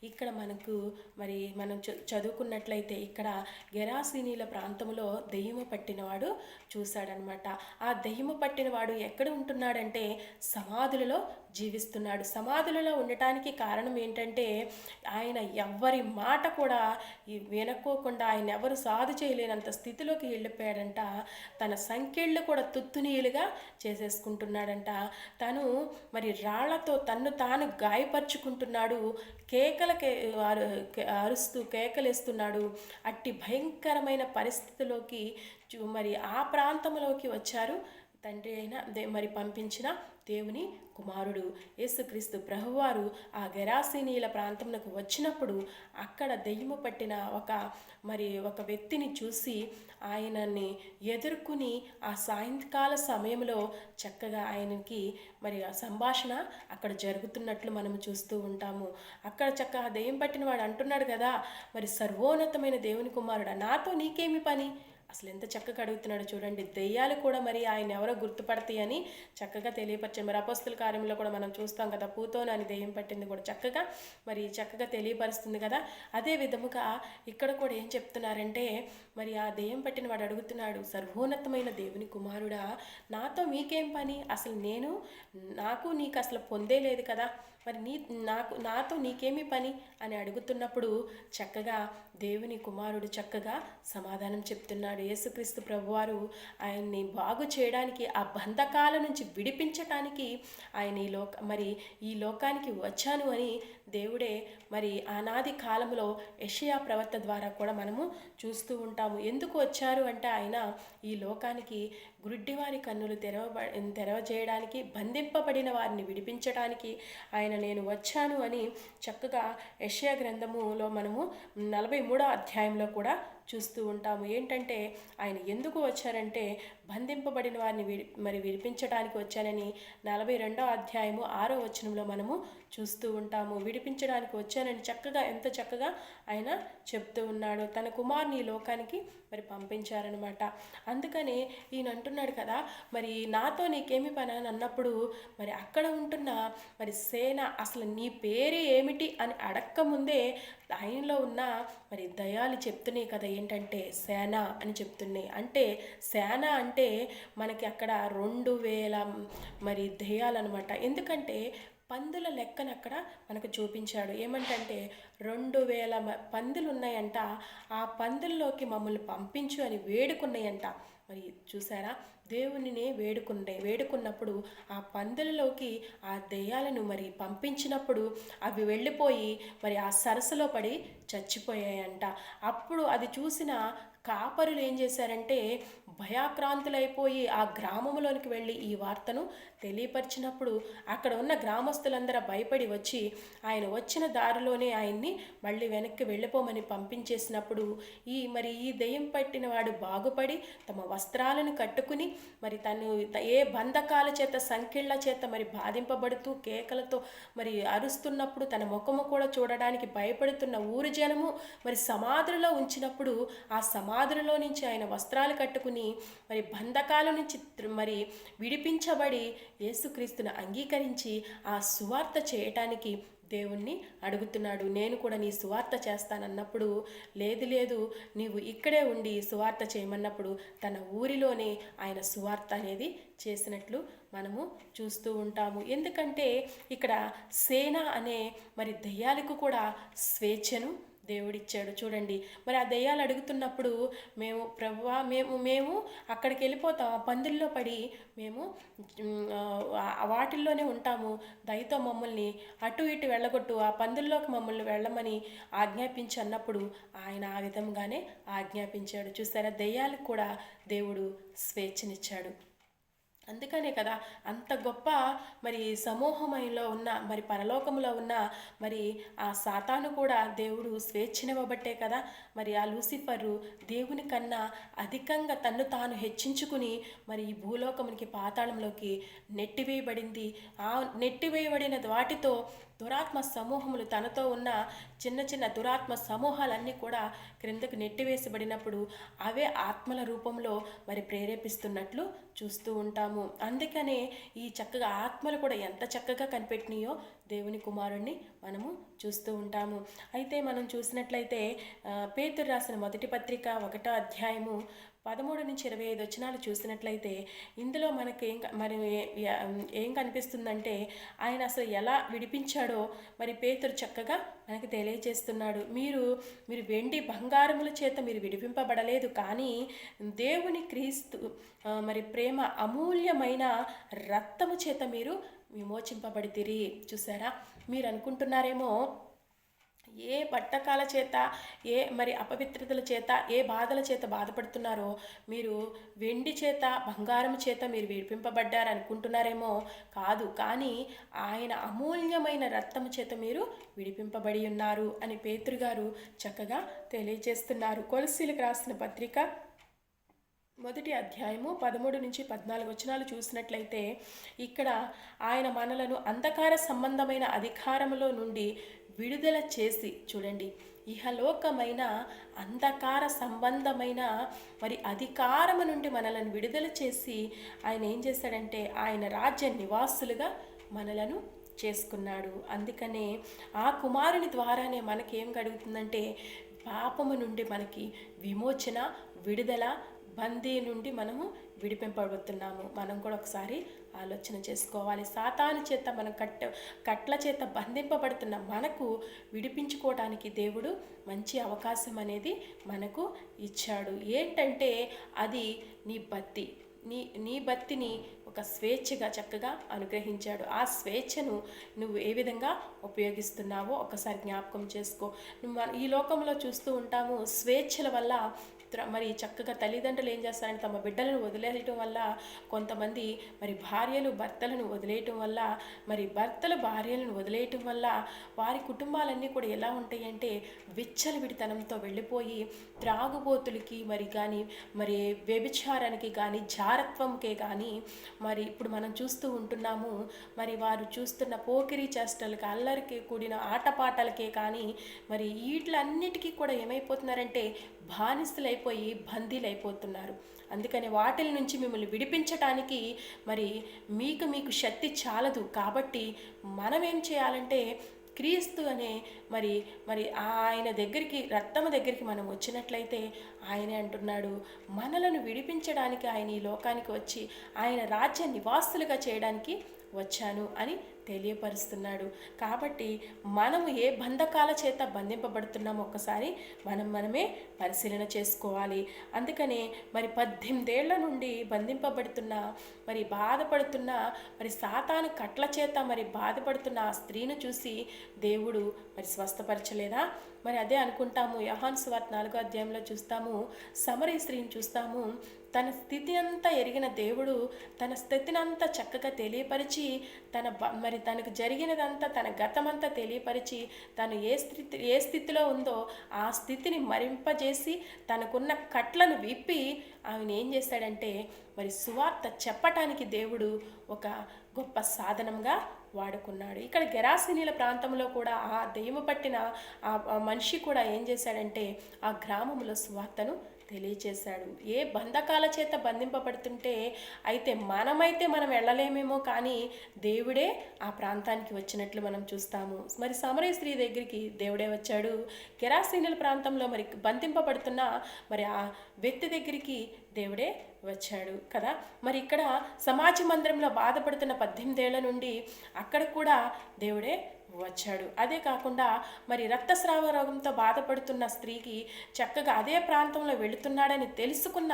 ఇక్కడ మనం చదువుకున్నట్లయితే ఇక్కడ గెరాసీనీల ప్రాంతంలో దెయ్యము పట్టినవాడు చూశాడనమాట. ఆ దెయ్యము పట్టినవాడు ఎక్కడ ఉంటున్నాడంటే సమాధులలో జీవిస్తున్నాడు. సమాధులలో ఉండటానికి కారణం ఏంటంటే ఆయన ఎవ్వరి మాట కూడా వినకోకుండా ఆయన ఎవరు సాధు చేయలేనంత స్థితిలోకి వెళ్ళిపోయాడంట. తన సంకెళ్ళు కూడా తుత్తునీయులుగా చేసేసుకుంటున్నాడంట. తను మరి రాళ్లతో తన్ను తాను గాయపరుచుకుంటున్నాడు. అరుస్తూ కేకలేస్తున్నాడు. అట్టి భయంకరమైన పరిస్థితిలోకి మరి ఆ ప్రాంతంలోకి వచ్చారు తండ్రి అయిన మరి పంపించిన దేవుని కుమారుడు యేసుక్రీస్తు ప్రభువారు ఆ గెరాసీనీల ప్రాంతంలోకి వచ్చినప్పుడు అక్కడ దెయ్యము పట్టిన ఒక వ్యక్తిని చూసి ఆయనని ఎదుర్కొని ఆ సాయంకాల సమయంలో చక్కగా ఆయనకి మరి ఆ సంభాషణ అక్కడ జరుగుతున్నట్లు మనం చూస్తూ ఉంటాము. అక్కడ చక్కగా దెయ్యం పట్టిన వాడు అంటున్నాడు కదా, మరి సర్వోన్నతమైన దేవుని కుమారుడా, నాతో నీకేమి పని? అసలు ఎంత చక్కగా అడుగుతున్నాడు చూడండి. దెయ్యాలు కూడా మరి ఆయన ఎవరో గుర్తుపడతాయి అని చక్కగా తెలియపరిచారు. మరి అపోస్తుల కార్యంలో కూడా మనం చూస్తాం కదా, పూతోను అని దెయ్యం పట్టింది కూడా చక్కగా తెలియపరుస్తుంది కదా. అదే విధముగా ఇక్కడ కూడా ఏం చెప్తున్నారంటే మరి ఆ దెయ్యం పట్టిన వాడు అడుగుతున్నాడు, సర్వోన్నతమైన దేవుని కుమారుడా, నాతో మీకేం పని? అసలు నాకు నీకు అసలు పొందే లేదు కదా, మరి నాతో నీకేమీ పని అని అడుగుతున్నప్పుడు చక్కగా దేవుని కుమారుడు చక్కగా సమాధానం చెప్తున్నాడు. యేసుక్రీస్తు ప్రభువారు ఆయన్ని బాగు చేయడానికి, ఆ బంధకాల నుంచి విడిపించటానికి ఆయన ఈ లోకానికి వచ్చాను అని దేవుడే మరి ఆనాది కాలంలో యెషయా ప్రవక్త ద్వారా కూడా మనము చూస్తూ ఉంటాము. ఎందుకు వచ్చారు అంటే ఆయన ఈ లోకానికి గుడ్డివారి కన్నులు తెరవజేయడానికి, బంధింపబడిన వారిని విడిపించడానికి నేను వచ్చాను అని చక్కగా యెషయా గ్రంథములో మనము 43వ అధ్యాయంలో కూడా చూస్తూ ఉంటాము. ఏంటంటే ఆయన ఎందుకు వచ్చారంటే బంధింపబడిన వారిని విడిపించడానికి వచ్చానని 42వ అధ్యాయము 6వ వచనంలో మనము చూస్తూ ఉంటాము. విడిపించడానికి వచ్చానని ఎంత చక్కగా ఆయన చెప్తూ ఉన్నాడు. తన కుమారుని ఈ లోకానికి పంపించారనమాట. అందుకని ఈయన అంటున్నాడు కదా, మరి నాతో నీకేమి పని అని అన్నప్పుడు మరి అక్కడ ఉంటున్న సేన అసలు నీ పేరు ఏమిటి అని అడక్కముందే ఆయనలో ఉన్న దయాలు చెప్తున్నాయి కదా, ఏంటంటే సేన అని చెప్తున్నాయి. అంటే సేన అంటే మనకి అక్కడ 2000 దెయ్యాలన్నమాట. ఎందుకంటే పందుల లెక్కను అక్కడ మనకు చూపించాడు. ఏమంటే 2000 పందులు ఉన్నాయంట. ఆ పందుల్లోకి మమ్మల్ని పంపించు అని వేడుకున్నాయంట. మరి చూసారా, దేవునినే వేడుకున్నప్పుడు ఆ పందులలోకి ఆ దెయ్యాలను పంపించినప్పుడు అవి వెళ్ళిపోయి ఆ సరస్సులో పడి చచ్చిపోయాయంట. అప్పుడు అది చూసిన కాపరులు ఏం చేశారంటే భయాక్రాంతులైపోయి ఆ గ్రామంలోనికి వెళ్ళి ఈ వార్తను తెలియపరిచినప్పుడు అక్కడ ఉన్న గ్రామస్తులందరూ భయపడి వచ్చి ఆయన వచ్చిన దారిలోనే ఆయన్ని మళ్ళీ వెనక్కి వెళ్ళిపోమని పంపించేసినప్పుడు ఈ దెయ్యం పట్టిన వాడు బాగుపడి తమ వస్త్రాలను కట్టుకుని తను ఏ బంధకాల చేత సంకెళ్ళ చేత బాధింపబడుతూ కేకలతో అరుస్తున్నప్పుడు తన ముఖము కూడా చూడడానికి భయపడుతున్న ఊరు జనము సమాధులలో ఉంచినప్పుడు ఆ సమాధులలో నుంచి ఆయన వస్త్రాలు కట్టుకుని బంధకాల నుంచి విడిపించబడి యేసుక్రీస్తును అంగీకరించి ఆ సువార్త చేయటానికి దేవుణ్ణి అడుగుతున్నాడు. నేను కూడా నీ సువార్త చేస్తానన్నప్పుడు, లేదు లేదు నీవు ఇక్కడే ఉండి సువార్త చేయమన్నప్పుడు తన ఊరిలోనే ఆయన సువార్త అనేది చేసినట్లు మనము చూస్తూ ఉంటాము. ఎందుకంటే ఇక్కడ సేన అనే మరి దెయ్యాలకు కూడా స్వేచ్ఛను దేవుడిచ్చాడు. చూడండి, మరి ఆ దెయ్యాలు అడుగుతున్నప్పుడు మేము ప్రభువా మేము అక్కడికి వెళ్ళిపోతాం, ఆ పందుల్లో పడి మేము వాటిల్లోనే ఉంటాము, దయతో మమ్మల్ని అటు ఇటు వెళ్ళగొట్టు, ఆ పందుల్లోకి మమ్మల్ని వెళ్ళమని ఆజ్ఞాపించి అన్నప్పుడు ఆయన ఆ విధంగానే ఆజ్ఞాపించాడు. చూసారా, దెయ్యాలకు కూడా దేవుడు స్వేచ్ఛనిచ్చాడు. అందుకనే కదా అంత గొప్ప మరి సమూహంలో ఉన్న మరి పరలోకంలో ఉన్న మరి ఆ సాతాను కూడా దేవుడు స్వేచ్ఛనివ్వబట్టే కదా మరి ఆ లూసిఫరు దేవుని కన్నా అధికంగా తన్ను తాను హెచ్చించుకుని మరి ఈ భూలోకమునికి పాతాళంలోకి నెట్టివేయబడింది. ఆ నెట్టివేయబడిన వాటితో దురాత్మ సమూహములు తనతో ఉన్న చిన్న చిన్న దురాత్మ సమూహాలన్నీ కూడా క్రిందకు నెట్టివేసబడినప్పుడు అవే ఆత్మల రూపంలో మరి ప్రేరేపిస్తున్నట్లు చూస్తూ ఉంటాము. అందుకనే ఈ చక్కగా ఆత్మలు కూడా ఎంత చక్కగా కనిపెట్టినాయో దేవుని కుమారుణ్ణి మనము చూస్తూ ఉంటాము. అయితే మనం చూసినట్లయితే పేతురు రాసిన మొదటి పత్రిక 1వ అధ్యాయము 13 నుంచి 25 వచనాలు చూసినట్లయితే ఇందులో మనకి ఏం కనిపిస్తుందంటే ఆయన అసలు ఎలా విడిపించాడో మరి పేతురు చక్కగా మనకి తెలియజేస్తున్నాడు. మీరు వెండి బంగారముల చేత మీరు విడిపింపబడలేదు, కానీ దేవుని క్రీస్తు మరి ప్రేమ అమూల్యమైన రక్తము చేత మీరు విమోచింపబడితిరి. చూసారా, మీరు అనుకుంటున్నారేమో ఏ బట్టకాల చేత ఏ మరి అపవిత్రతల చేత ఏ బాధల చేత బాధపడుతున్నారో మీరు వెండి చేత బంగారం చేత మీరు విడిపింపబడ్డారు అనుకుంటున్నారేమో. కాదు, కానీ ఆయన అమూల్యమైన రక్తము చేత మీరు విడిపింపబడి ఉన్నారు అని పేతురు గారు చక్కగా తెలియజేస్తున్నారు. కొలస్సీలకు రాసిన పత్రిక 1వ అధ్యాయము 13 నుంచి 14 వచనాలు చూసినట్లయితే ఇక్కడ ఆయన మనలను అంధకార సంబంధమైన అధికారములో నుండి విడుదల చేసి, చూడండి, ఇహలోకమైన అంధకార సంబంధమైన మరి అధికారము నుండి మనలను విడుదల చేసి ఆయన ఏం చేశాడంటే ఆయన రాజ్య నివాసులుగా మనలను చేసుకున్నాడు. అందుకనే ఆ కుమారుని ద్వారానే మనకేం కలుగుతుందంటే పాపము నుండి మనకి విమోచన, విడుదల, బందీ నుండి మనము విడిపింపబడుతున్నాము. మనం కూడా ఒకసారి ఆలోచన చేసుకోవాలి. సాతాను చేత మనం కట్ల చేత బంధింపబడుతున్న మనకు విడిపించుకోవడానికి దేవుడు మంచి అవకాశం అనేది మనకు ఇచ్చాడు. ఏంటంటే అది నీ బత్తి, నీ బత్తిని ఒక స్వేచ్ఛగా చక్కగా అనుగ్రహించాడు. ఆ స్వేచ్ఛను నువ్వు ఏ విధంగా ఉపయోగిస్తున్నావో ఒకసారి జ్ఞాపకం చేసుకో. ఈ లోకంలో చూస్తూ ఉంటాము, స్వేచ్ఛల వల్ల మరి చక్కగా తల్లిదండ్రులు ఏం చేస్తారంటే తమ బిడ్డలను వదిలేయటం వల్ల, కొంతమంది మరి భార్యలు భర్తలను వదిలేయటం వల్ల, మరి భర్తలు భార్యలను వదిలేయటం వల్ల వారి కుటుంబాలన్నీ కూడా ఎలా ఉంటాయంటే విచ్చలవిడితనంతో వెళ్ళిపోయి త్రాగుబోతులకి మరి వ్యభిచారానికి కానీ జారత్వంకే కానీ మరి ఇప్పుడు మనం చూస్తూ ఉంటున్నాము. మరి వారు చూస్తున్న పోకిరీ చేష్టలకి, అల్లరికి కూడిన ఆటపాటలకే కానీ మరి వీటిలన్నిటికీ కూడా ఏమైపోతున్నారంటే బానిసలైపోయి బందీలైపోతున్నారు. అందుకని వాటిల నుంచి మిమ్మల్ని విడిపించటానికి మరి మీకు శక్తి చాలదు. కాబట్టి మనం ఏం చేయాలంటే క్రీస్తు అనే మరి ఆయన దగ్గరికి, రక్తము దగ్గరికి మనం వచ్చినట్లయితే ఆయనే అంటున్నాడు మనలను విడిపించడానికి ఆయన ఈ లోకానికి వచ్చి ఆయన రాజ్య నివాసులుగా చేయడానికి వచ్చాను అని తెలియపరుస్తున్నాడు. కాబట్టి మనము ఏ బంధకాల చేత బంధింపబడుతున్నామో ఒక్కసారి మనమే పరిశీలన చేసుకోవాలి. అందుకనే మరి 18 ఏళ్ల నుండి బంధింపబడుతున్న మరి బాధపడుతున్న మరి సాతాను కట్ల చేత మరి బాధపడుతున్న ఆ స్త్రీని చూసి దేవుడు మరి స్వస్థపరచలేదా? మరి అదే అనుకుంటాము. యోహాను సువార్త 4వ అధ్యాయంలో చూస్తాము, సమరయ స్త్రీని చూస్తాము. తన స్థితి అంతా ఎరిగిన దేవుడు తన స్థితిని అంతా చక్కగా తెలియపరిచి మరి తనకు జరిగినదంతా తన గతమంతా తెలియపరిచి తను ఏ స్థితిలో ఉందో ఆ స్థితిని మరింపజేసి తనకున్న కట్లను విప్పి ఆమెను ఏం చేశాడంటే మరి సువార్త చెప్పటానికి దేవుడు ఒక గొప్ప సాధనంగా వాడుకున్నాడు. ఇక్కడ గెరాసినీల ప్రాంతంలో కూడా ఆ దెయ్యము పట్టిన ఆ మనిషి కూడా ఏం చేశాడంటే ఆ గ్రామంలో సువార్తను తెలియచేశాడు. ఏ బంధకాల చేత బంధింపబడుతుంటే అయితే మనం వెళ్ళలేమేమో, కానీ దేవుడే ఆ ప్రాంతానికి వచ్చినట్లు మనం చూస్తాము. మరి సమరయ స్త్రీ దగ్గరికి దేవుడే వచ్చాడు. గెరాసీనుల ప్రాంతంలో మరి బంధింపబడుతున్న మరి ఆ వ్యక్తి దగ్గరికి దేవుడే వచ్చాడు కదా. మరి ఇక్కడ సమాజ మందిరంలో బాధపడుతున్న 18 ఏళ్ల నుండి అక్కడ కూడా దేవుడే వచ్చాడు. అదే కాకుండా మరి రక్తస్రావ రోగంతో బాధపడుతున్న స్త్రీకి చక్కగా అదే ప్రాంతంలో వెళుతున్నాడని తెలుసుకున్న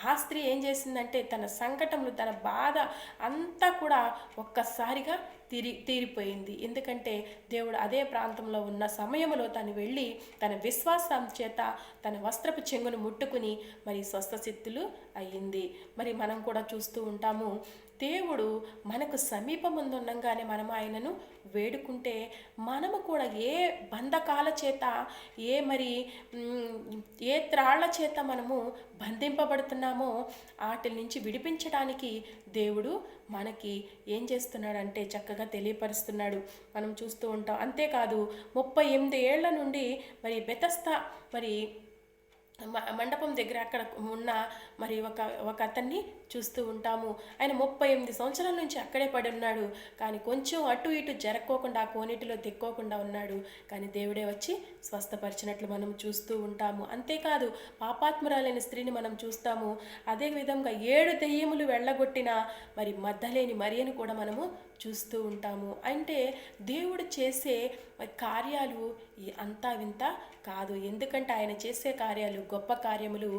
ఆ స్త్రీ ఏం చేసిందంటే తన సంకటములు, తన బాధ అంతా కూడా ఒక్కసారిగా తీరిపోయింది. ఎందుకంటే దేవుడు అదే ప్రాంతంలో ఉన్న సమయంలో తను వెళ్ళి తన విశ్వాసం చేత తన వస్త్రపు చెంగును ముట్టుకుని మరి స్వస్థసిద్ధులు అయ్యింది. మరి మనం కూడా చూస్తూ ఉంటాము, దేవుడు మనకు సమీపముందు ఉండగానే మనం ఆయనను వేడుకుంటే మనము కూడా ఏ బంధకాల చేత ఏ త్రాళ్ల చేత మనము బంధింపబడుతున్నామో వాటి నుంచి విడిపించడానికి దేవుడు మనకి ఏం చేస్తున్నాడంటే చక్కగా తెలియపరుస్తున్నాడు. మనం చూస్తూ ఉంటాం. అంతేకాదు 38 ఏళ్ల నుండి మరి బెతస్తా మరి మండపం దగ్గర అక్కడ ఉన్న మరి ఒక అతన్ని చూస్తూ ఉంటాము. ఆయన 38 సంవత్సరాల నుంచి అక్కడే పడి ఉన్నాడు. కానీ కొంచెం అటు ఇటు జరక్కోకుండా ఆ కోనేటిలో దిక్కోకుండా ఉన్నాడు. కానీ దేవుడే వచ్చి స్వస్థపరిచినట్లు మనం చూస్తూ ఉంటాము. అంతేకాదు పాపాత్మురాలైన స్త్రీని మనం చూస్తాము. అదేవిధంగా 7 దెయ్యములు వెళ్ళగొట్టిన మరి మద్దలేని మరియను కూడా మనము చూస్తూ ఉంటాము. అంటే దేవుడు చేసే కార్యాలు అంతా వింత కాదు. ఎందుకంటే ఆయన చేసే కార్యాలు గొప్ప కార్యములు.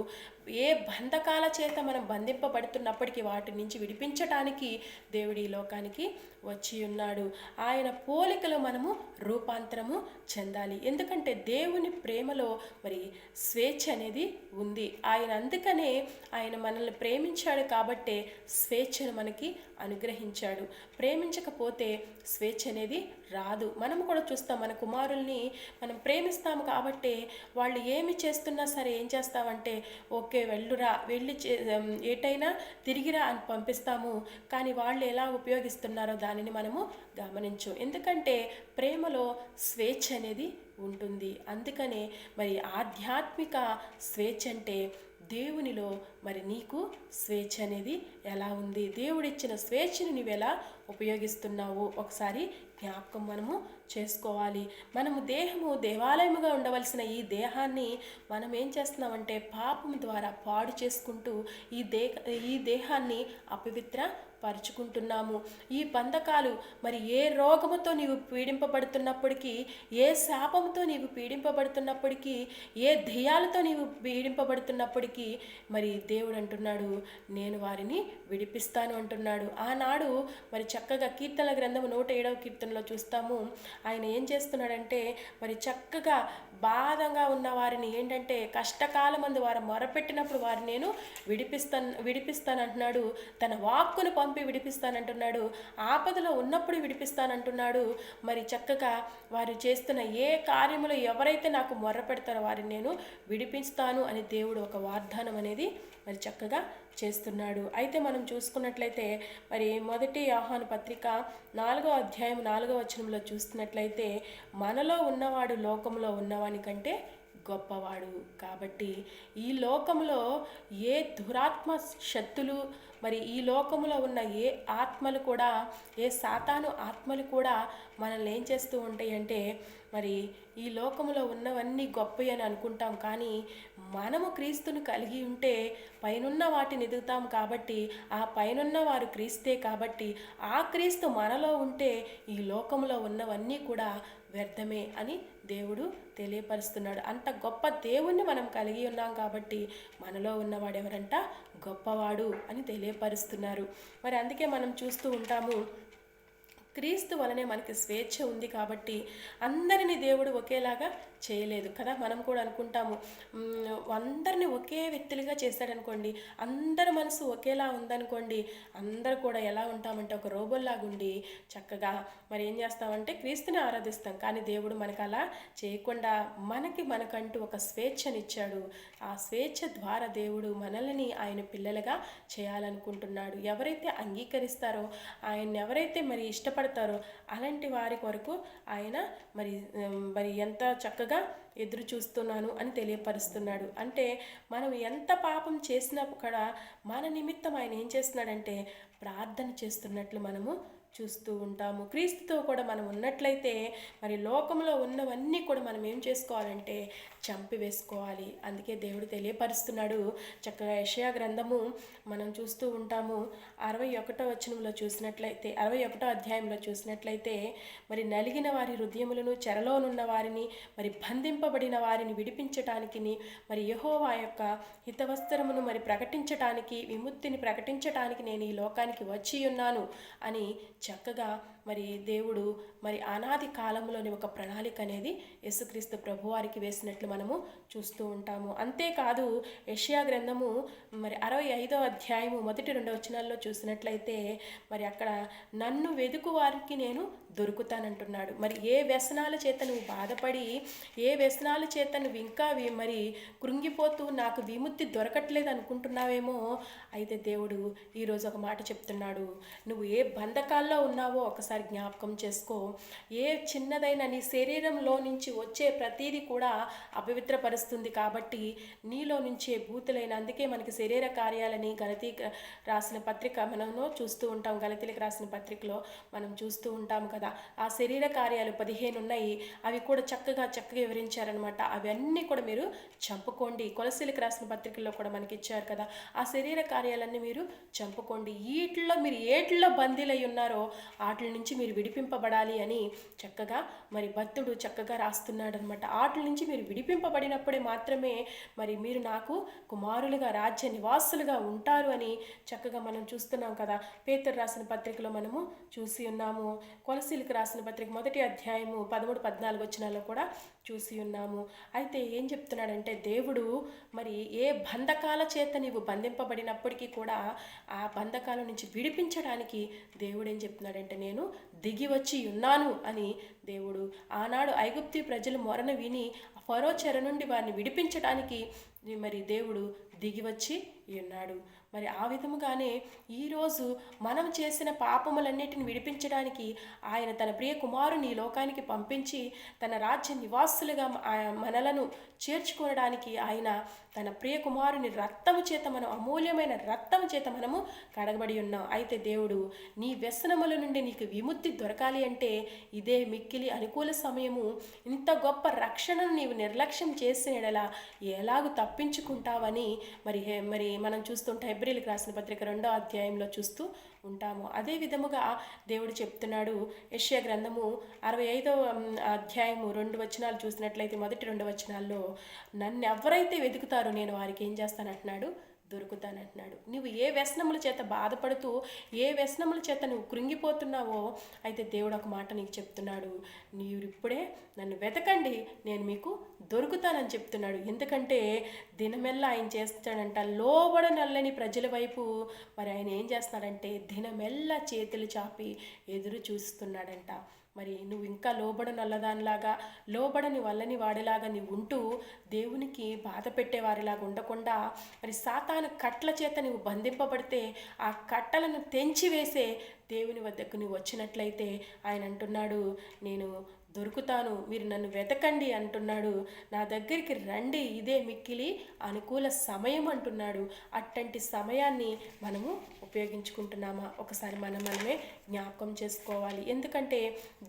ఏ బంధకాల చేత మనం బంధింపబడుతున్నప్పటికీ వాటి నుంచి విడిపించటానికి దేవుడు ఈ లోకానికి వచ్చి ఉన్నాడు. ఆయన పోలికలో మనము రూపాంతరము చెందాలి. ఎందుకంటే దేవుని ప్రేమలో మరి స్వేచ్ఛ అనేది ఉంది. అందుకనే ఆయన మనల్ని ప్రేమించాడు కాబట్టే స్వేచ్ఛను మనకి అనుగ్రహించాడు. ప్రేమించకపోతే స్వేచ్ఛ అనేది రాదు. మనం కూడా చూస్తాం, మన కుమారుల్ని మనం ప్రేమిస్తాము కాబట్టి వాళ్ళు ఏమి చేస్తున్నా సరే ఏం చేస్తామంటే ఓకే వెళ్ళురా, వెళ్ళి ఏటైనా తిరిగిరా అని పంపిస్తాము. కానీ వాళ్ళు ఎలా ఉపయోగిస్తున్నారో దానిని మనము గమనించు. ఎందుకంటే ప్రేమలో స్వేచ్ఛ అనేది ఉంటుంది. అందుకనే మరి ఆధ్యాత్మిక స్వేచ్ఛ అంటే దేవునిలో మరి నీకు స్వేచ్ఛ అనేది ఎలా ఉంది, దేవుడిచ్చిన స్వేచ్ఛను నువ్వు ఎలా ఉపయోగిస్తున్నావు ఒకసారి జ్ఞాపకం మనము చేసుకోవాలి. మనము దేవాలయముగా ఉండవలసిన ఈ దేహాన్ని మనం ఏం చేస్తున్నామంటే పాపం ద్వారా పాడు చేసుకుంటూ ఈ దేహాన్ని అపవిత్ర పరుచుకుంటున్నాము. ఈ బంధకాలు మరి ఏ రోగముతో నీవు పీడింపబడుతున్నప్పటికీ, ఏ శాపంతో నీవు పీడింపబడుతున్నప్పటికీ, ఏ ధ్యేయాలతో నీవు పీడింపబడుతున్నప్పటికీ మరి దేవుడు అంటున్నాడు నేను వారిని విడిపిస్తాను అంటున్నాడు. ఆనాడు మరి చక్కగా కీర్తనల గ్రంథము 107వ కీర్తనలో చూస్తాము. ఆయన ఏం చేస్తున్నాడంటే మరి చక్కగా బాధగా ఉన్న వారిని ఏంటంటే కష్టకాలమందు వారు మొరపెట్టినప్పుడు వారిని నేను విడిపిస్తాను అంటున్నాడు. తన వాక్కును పంపి విడిపిస్తానంటున్నాడు. ఆపదలో ఉన్నప్పుడు విడిపిస్తానంటున్నాడు. మరి చక్కగా వారు చేస్తున్న ఏ కార్యములో ఎవరైతే నాకు మొర్ర పెడతారో వారిని నేను విడిపిస్తాను అని దేవుడు ఒక వాగ్దానం అనేది మరి చక్కగా చేస్తున్నాడు. అయితే మనం చూసుకున్నట్లయితే మరి 1 యోహాను పత్రిక 4వ అధ్యాయం 4వ వచనంలో చూస్తున్నట్లయితే మనలో ఉన్నవాడు లోకంలో ఉన్నవాని కంటే గొప్పవాడు. కాబట్టి ఈ లోకంలో ఏ దురాత్మ శక్తులు మరి ఈ లోకంలో ఉన్న ఏ ఆత్మలు కూడా, ఏ సాతాను ఆత్మలు కూడా మనల్ని ఏం చేస్తూ ఉంటాయి అంటే మరి ఈ లోకంలో ఉన్నవన్నీ గొప్పవి అని అనుకుంటాం. కానీ మనము క్రీస్తును కలిగి ఉంటే పైనున్న వాటిని ఎదుగుతాం. కాబట్టి ఆ పైనున్న వారు క్రీస్తే కాబట్టి ఆ క్రీస్తు మనలో ఉంటే ఈ లోకంలో ఉన్నవన్నీ కూడా వ్యర్థమే అని దేవుడు తెలియపరుస్తున్నాడు. అంత గొప్ప దేవుణ్ణి మనం కలిగి ఉన్నాం కాబట్టి మనలో ఉన్నవాడు ఎవరంట గొప్పవాడు అని తెలియపరుస్తున్నారు. మరి అందుకే మనం చూస్తూ ఉంటాము క్రీస్తు వలనే మనకి స్వేచ్ఛ ఉంది కాబట్టి అందరినీ దేవుడు ఒకేలాగా చేయలేదు కదా. మనం కూడా అనుకుంటాము అందరినీ ఒకే వ్యక్తులుగా చేస్తాడనుకోండి, అందరి మనసు ఒకేలా ఉందనుకోండి, అందరూ కూడా ఎలా ఉంటామంటే ఒక రోబోల్లాగా ఉండి చక్కగా మరి ఏం చేస్తామంటే క్రీస్తుని ఆరాధిస్తాం. కానీ దేవుడు మనకు అలా చేయకుండా మనకంటూ ఒక స్వేచ్ఛనిచ్చాడు. ఆ స్వేచ్ఛ ద్వారా దేవుడు మనల్ని ఆయన పిల్లలుగా చేయాలనుకుంటున్నాడు. ఎవరైతే అంగీకరిస్తారో, ఆయన్ని ఎవరైతే మరి ఇష్టపడతారో అలాంటి వారి కొరకు ఆయన మరి ఎంత చక్కగా ఎదురు చూస్తున్నాను అని తెలియపరుస్తున్నాడు. అంటే మనం ఎంత పాపం చేసినా కూడా మన నిమిత్తం ఆయన ఏం చేస్తున్నాడంటే ప్రార్థన చేస్తున్నట్లు మనము చూస్తూ ఉంటాము. క్రీస్తుతో కూడా మనం ఉన్నట్లయితే మరి లోకంలో ఉన్నవన్నీ కూడా మనం ఏం చేసుకోవాలంటే చంపివేసుకోవాలి. అందుకే దేవుడు తెలియపరుస్తున్నాడు చక్కగా యెషయా గ్రంథము మనం చూస్తూ ఉంటాము. 61వ వచనంలో చూసినట్లయితే 61వ అధ్యాయంలో చూసినట్లయితే మరి నలిగిన వారి హృదయములను చెరలోనున్న వారిని మరి బంధింపబడిన వారిని విడిపించటానికి మరి యెహోవా యొక్క హితవస్త్రమును మరి ప్రకటించటానికి విముక్తిని ప్రకటించటానికి నేను ఈ లోకానికి వచ్చి ఉన్నాను అని చక్కగా మరి దేవుడు మరి అనాది కాలంలోని ఒక ప్రణాళిక అనేది యేసుక్రీస్తు ప్రభువారికి వేసినట్లు మనము చూస్తూ ఉంటాము. అంతేకాదు యెషయా గ్రంథము మరి 65వ అధ్యాయము 1-2 వచనాల్లో చూసినట్లయితే మరి అక్కడ నన్ను వెదుకు వారికి నేను దొరుకుతానంటున్నాడు. మరి ఏ వ్యసనాల చేత నువ్వు బాధపడి ఏ వ్యసనాల చేత నువ్వు ఇంకా మరి కృంగిపోతూ నాకు విముక్తి దొరకట్లేదు అనుకుంటున్నావేమో, అయితే దేవుడు ఈరోజు ఒక మాట చెప్తున్నాడు. నువ్వు ఏ బంధకాల్లో ఉన్నావో ఒకసారి జ్ఞాపకం చేసుకో. ఏ చిన్నదైన నీ శరీరంలో నుంచి వచ్చే ప్రతీది కూడా అపవిత్రపరుస్తుంది. కాబట్టి నీలో నుంచే భూతులైన, అందుకే మనకి శరీర కార్యాలని గలతీకి రాసిన పత్రిక మనము చూస్తూ ఉంటాం. గలతీలకు రాసిన పత్రికలో మనం చూస్తూ ఉంటాం కదా. ఆ శరీర కార్యాలు 15 ఉన్నాయి. అవి కూడా చక్కగా వివరించారనమాట. అవన్నీ కూడా మీరు చంపుకోండి. కొలసీలకు రాసిన పత్రికల్లో కూడా మనకి ఇచ్చారు కదా. ఆ శరీర కార్యాలన్నీ మీరు చంపుకోండి. వీటిల్లో మీరు ఏటిల్లో బందీలై ఉన్నారో వాటి నుంచి మీరు విడిపింపబడాలి అని చక్కగా మరి భక్తుడు చక్కగా రాస్తున్నాడు అనమాట. వాటి నుంచి మీరు విడిపింపబడినప్పుడే మాత్రమే మరి మీరు నాకు కుమారులుగా రాజ్య నివాసులుగా ఉంటారు అని చక్కగా మనం చూస్తున్నాం కదా. పేతురు రాసిన పత్రికలో మనము చూసి ఉన్నాము. కొలసీలకు రాసిన పత్రిక 1వ అధ్యాయము 13-14 వచనాల్లో కూడా చూసి ఉన్నాము. అయితే ఏం చెప్తున్నాడంటే దేవుడు మరి ఏ బంధకాల చేత నీవు బంధింపబడినప్పటికీ కూడా ఆ బంధకాల నుంచి విడిపించడానికి దేవుడు ఏం చెప్తున్నాడంటే నేను దిగి వచ్చి ఉన్నాను అని దేవుడు ఆనాడు ఐగుప్తీ ప్రజలు మొరను విని ఫరో చెర నుండి వారిని విడిపించడానికి మరి దేవుడు దిగి వచ్చి ఉన్నాడు. మరి ఆ విధముగానే ఈరోజు మనం చేసిన పాపములన్నిటిని విడిపించడానికి ఆయన తన ప్రియ కుమారుని ఈ లోకానికి పంపించి తన రాజ్య నివాసులుగా మనలను చేర్చుకోవడానికి ఆయన తన ప్రియ కుమారుని రక్తము చేత మనం అమూల్యమైన రక్తము చేత మనము కడగబడి ఉన్నాం. అయితే దేవుడు నీ వ్యసనముల నుండి నీకు విముక్తి దొరకాలి అంటే ఇదే మిక్కిలి అనుకూల సమయము. ఇంత గొప్ప రక్షణను నీవు నిర్లక్ష్యం చేసిన ఎడలా ఎలాగూ తప్పించుకుంటావని మరి మనం చూస్తుంటే హెబ్రీయులకు రాసిన పత్రిక 2వ అధ్యాయంలో చూస్తూ ఉంటాము. అదే విధముగా దేవుడు చెప్తున్నాడు. యెషయా గ్రంథము 65వ అధ్యాయము 2 వచనాలు చూసినట్లయితే మొదటి 2 వచనాల్లో నన్ను ఎవరైతే వెతుకుతారో నేను వారికి ఏం చేస్తానంటున్నాడు, దొరుకుతానంటున్నాడు. నువ్వు ఏ వ్యసనముల చేత బాధపడుతూ ఏ వ్యసనముల చేత నువ్వు కృంగిపోతున్నావో అయితే దేవుడు ఒక మాట నీకు చెప్తున్నాడు. నీవు ఇప్పుడే నన్ను వెతకండి, నేను మీకు దొరుకుతానని చెప్తున్నాడు. ఎందుకంటే దినమెల్లా ఆయన చేస్తాడంట లోబడనల్లని ప్రజల వైపు మరి ఆయన ఏం చేస్తున్నాడంటే దినమెల్లా చేతులు చాపి ఎదురు చూస్తున్నాడంట. మరి నువ్వు ఇంకా లోబడనల్లదానిలాగా లోబడని వల్లని వాడిలాగా నువ్వు ఉంటూ దేవునికి బాధ పెట్టేవారిలాగా ఉండకుండా మరి సాతాను కట్ల చేత నువ్వు బంధింపబడితే ఆ కట్టలను తెంచివేసే దేవుని వద్దకు నువ్వు వచ్చినట్లయితే ఆయన అంటున్నాడు నేను దొరుకుతాను, మీరు నన్ను వెతకండి అంటున్నాడు. నా దగ్గరికి రండి, ఇదే మిక్కిలి అనుకూల సమయం అంటున్నాడు. అట్టంటి సమయాన్ని మనము ఉపయోగించుకుంటున్నామా ఒకసారి మనమే జ్ఞాపకం చేసుకోవాలి. ఎందుకంటే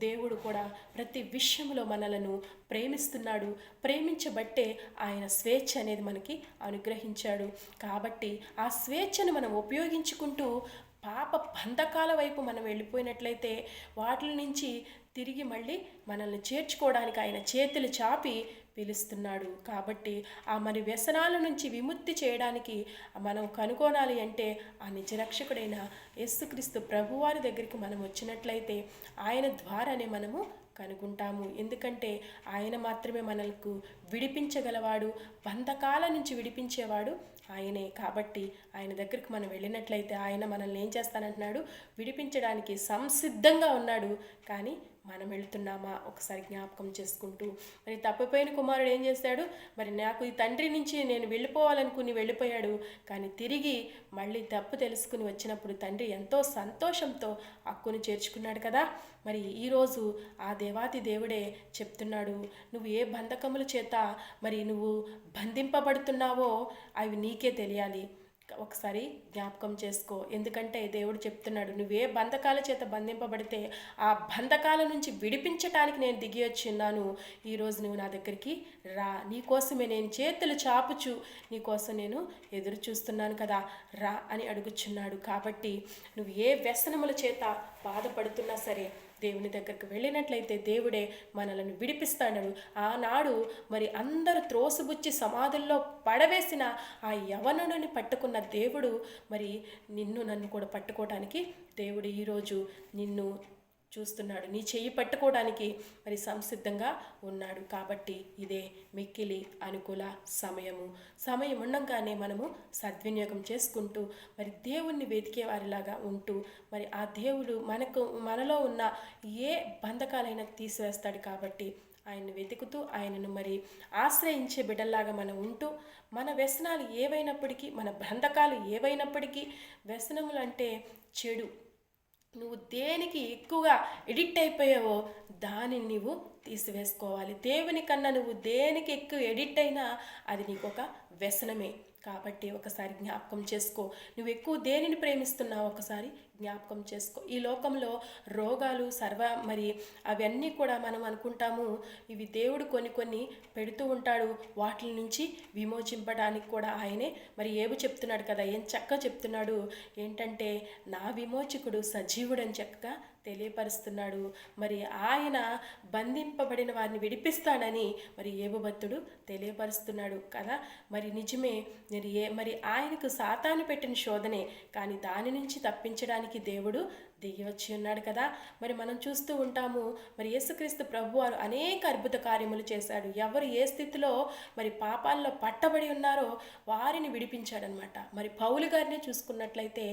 దేవుడు కూడా ప్రతి విషయంలో మనలను ప్రేమిస్తున్నాడు. ప్రేమించబట్టే ఆయన స్వేచ్ఛ అనేది మనకి అనుగ్రహించాడు. కాబట్టి ఆ స్వేచ్ఛను మనం ఉపయోగించుకుంటూ పాప బంధకాల వైపు మనం వెళ్ళిపోయినట్లయితే వాటి నుంచి తిరిగి మళ్ళీ మనల్ని చేర్చుకోవడానికి ఆయన చేతులు చాపి పిలుస్తున్నాడు. కాబట్టి ఆ మరి వ్యసనాల నుంచి విముక్తి చేయడానికి మనం కనుగొనాలి అంటే ఆ నిజరక్షకుడైన యేసుక్రీస్తు ప్రభువారి దగ్గరికి మనం వచ్చినట్లయితే ఆయన ద్వారానే మనము కనుగొంటాము. ఎందుకంటే ఆయన మాత్రమే మనకు విడిపించగలవాడు, బంధకాల నుంచి విడిపించేవాడు ఆయనే. కాబట్టి ఆయన దగ్గరికి మనం వెళ్ళినట్లయితే ఆయన మనల్ని ఏం చేస్తానంటున్నాడు, విడిపించడానికి సంసిద్ధంగా ఉన్నాడు. కానీ మనం వెళ్తున్నామా ఒకసారి జ్ఞాపకం చేసుకుంటూ, మరి తప్పిపోయిన కుమారుడు ఏం చేశాడు, మరి నాకు ఈ తండ్రి నుంచి నేను వెళ్ళిపోవాలనుకుని వెళ్ళిపోయాడు, కానీ తిరిగి మళ్ళీ తప్పు తెలుసుకుని వచ్చినప్పుడు తండ్రి ఎంతో సంతోషంతో హక్కును చేర్చుకున్నాడు కదా. మరి ఈరోజు ఆ దేవాతి దేవుడే చెప్తున్నాడు, నువ్వు ఏ బంధకముల చేత మరి నువ్వు బంధింపబడుతున్నావో అవి నీకే తెలియాలి. ఒకసారి జ్ఞాపకం చేసుకో. ఎందుకంటే దేవుడు చెప్తున్నాడు, నువ్వే బంధకాల చేత బంధింపబడితే ఆ బంధకాల నుంచి విడిపించటానికి నేను దిగి వచ్చి ఉన్నాను. ఈరోజు నువ్వు నా దగ్గరికి రా, నీకోసమే నేను చేతులు చాపుచు నీకోసం నేను ఎదురు చూస్తున్నాను కదా, రా అని అడుగుచున్నాడు. కాబట్టి నువ్వు ఏ వ్యసనముల చేత బాధపడుతున్నా సరే దేవుని దగ్గరకు వెళ్ళినట్లయితే దేవుడే మనలను విడిపిస్తాడు. ఆనాడు మరి అందరూ త్రోసిబుచ్చి సమాధుల్లో పడవేసిన ఆ యవనుడిని పట్టుకున్న దేవుడు మరి నిన్ను నన్ను కూడా పట్టుకోవడానికి దేవుడు ఈరోజు నిన్ను చూస్తున్నాడు, నీ చెయ్యి పట్టుకోవడానికి మరి సంసిద్ధంగా ఉన్నాడు. కాబట్టి ఇదే మిక్కిలి అనుకూల సమయం ఉండగానే మనము సద్వినియోగం చేసుకుంటూ మరి దేవుణ్ణి వెతికే వారిలాగా ఉంటూ మరి ఆ దేవుడు మనలో ఉన్న ఏ బంధకాలైనా తీసివేస్తాడు. కాబట్టి ఆయన్ని వెతుకుతూ ఆయనను మరి ఆశ్రయించే బిడ్డల్లాగా మనం ఉంటూ, మన వ్యసనాలు ఏవైనప్పటికీ, మన బంధకాలు ఏవైనప్పటికీ, వ్యసనములు అంటే చెడు, నువ్వు దేనికి ఎక్కువగా ఎడిక్ట్ అయిపోయావో దానిని నువ్వు తీసివేసుకోవాలి. దేవుని కన్నా నువ్వు దేనికి ఎక్కువ ఎడిక్ట్ అయినా అది నీకు ఒక వ్యసనమే. కాబట్టి ఒకసారి జ్ఞాపకం చేసుకో, నువ్వు ఎక్కువ దేనిని ప్రేమిస్తున్నావు ఒకసారి జ్ఞాపకం చేసుకో. ఈ లోకంలో రోగాలు మరి అవన్నీ కూడా మనం అనుకుంటాము ఇవి దేవుడు కొన్ని పెడుతూ ఉంటాడు, వాటి నుంచి విమోచింపడానికి కూడా ఆయనే మరి ఏవి చెప్తున్నాడు కదా, ఏం చక్కగా చెప్తున్నాడు ఏంటంటే నా విమోచకుడు సజీవుడని చక్కగా తెలియపరుస్తున్నాడు. మరి ఆయన బంధింపబడిన వారిని విడిపిస్తాడని మరి ఏబు భక్తుడు తెలియపరుస్తున్నాడు కదా. మరి నిజమే, మరి ఆయనకు సాతాను పెట్టిన శోధనే, కానీ దాని నుంచి తప్పించడానికి దేవుడు దిగి వచ్చి ఉన్నాడు కదా. మరి మనం చూస్తూ ఉంటాము మరి యేసుక్రీస్తు ప్రభువారు అనేక అద్భుత కార్యములు చేశాడు. ఎవరు ఏ స్థితిలో మరి పాపాల్లో పట్టబడి ఉన్నారో వారిని విడిపించాడనమాట. మరి పౌలు గారిని చూసుకున్నట్లయితే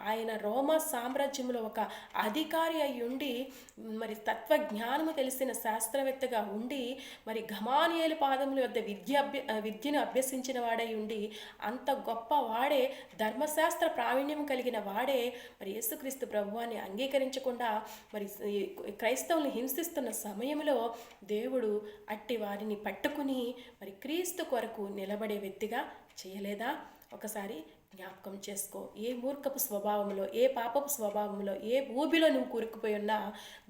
ఆయన రోమా సామ్రాజ్యంలో ఒక అధికారి అయి ఉండి మరి తత్వజ్ఞానము తెలిసిన శాస్త్రవేత్తగా ఉండి మరి గమాలియేలు పాదముల వద్ద విద్యను అభ్యసించిన వాడై ఉండి అంత గొప్ప వాడే, ధర్మశాస్త్ర ప్రావీణ్యం కలిగిన వాడే మరి యేసుక్రీస్తు ప్రభువాన్ని అంగీకరించకుండా మరి క్రైస్తవుల్ని హింసిస్తున్న సమయంలో దేవుడు అట్టి వారిని పట్టుకుని మరి క్రీస్తు కొరకు నిలబడే వ్యక్తిగా చేయలేదా? ఒకసారి జ్ఞాపకం చేసుకో. ఏ మూర్ఖపు స్వభావంలో, ఏ పాపపు స్వభావంలో, ఏ ఊబిలో నువ్వు కూరుకుపోయి ఉన్నా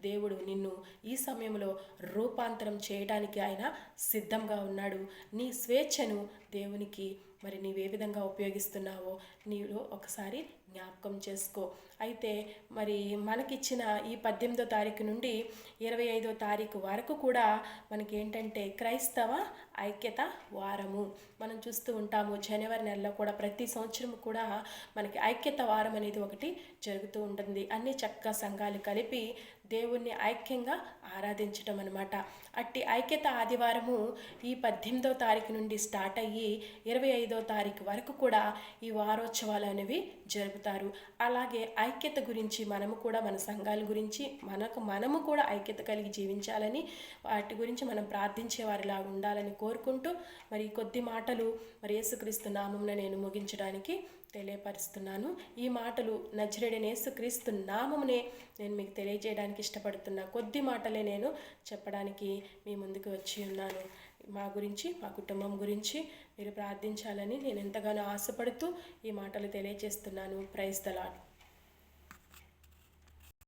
దేవుడు నిన్ను ఈ సమయంలో రూపాంతరం చేయడానికి ఆయన సిద్ధంగా ఉన్నాడు. నీ స్వేచ్ఛను దేవునికి మరి నీవే విధంగా ఉపయోగిస్తున్నావో నీలో ఒకసారి జ్ఞాపకం చేసుకో. అయితే మరి మనకిచ్చిన ఈ 18వ తారీఖు నుండి 25వ తారీఖు వరకు కూడా మనకి ఏంటంటే క్రైస్తవ ఐక్యత వారము మనం చూస్తూ ఉంటాము. జనవరి నెలలో కూడా ప్రతి సంవత్సరం కూడా మనకి ఐక్యత వారం అనేది ఒకటి జరుగుతూ ఉంటుంది. అన్ని చక్కగా సంఘాలు కలిపి దేవుణ్ణి ఐక్యంగా ఆరాధించడం అనమాట. అట్టి ఐక్యత ఆదివారము ఈ 18వ తారీఖు నుండి స్టార్ట్ అయ్యి 25వ తారీఖు వరకు కూడా ఈ వారోత్సవాలు అనేవి జరుపుతారు. అలాగే ఐక్యత గురించి మనము కూడా మన సంఘాల గురించి మనము కూడా ఐక్యత కలిగి జీవించాలని, వాటి గురించి మనం ప్రార్థించే వారిలా ఉండాలని కోరుకుంటూ మరి కొద్ది మాటలు మరి యేసుక్రీస్తు నామమున నేను ముగించడానికి తెలియపరుస్తున్నాను. ఈ మాటలు నజరేయుడైన యేసుక్రీస్తు నామమునే నేను మీకు తెలియజేయడానికి ఇష్టపడుతున్నా. కొద్ది మాటలే నేను చెప్పడానికి మీ ముందుకు వచ్చి ఉన్నాను. మా గురించి, మా కుటుంబం గురించి మీరు ప్రార్థించాలని నేను ఎంతగానో ఆశపడుతూ ఈ మాటలు తెలియజేస్తున్నాను. Praise the lord.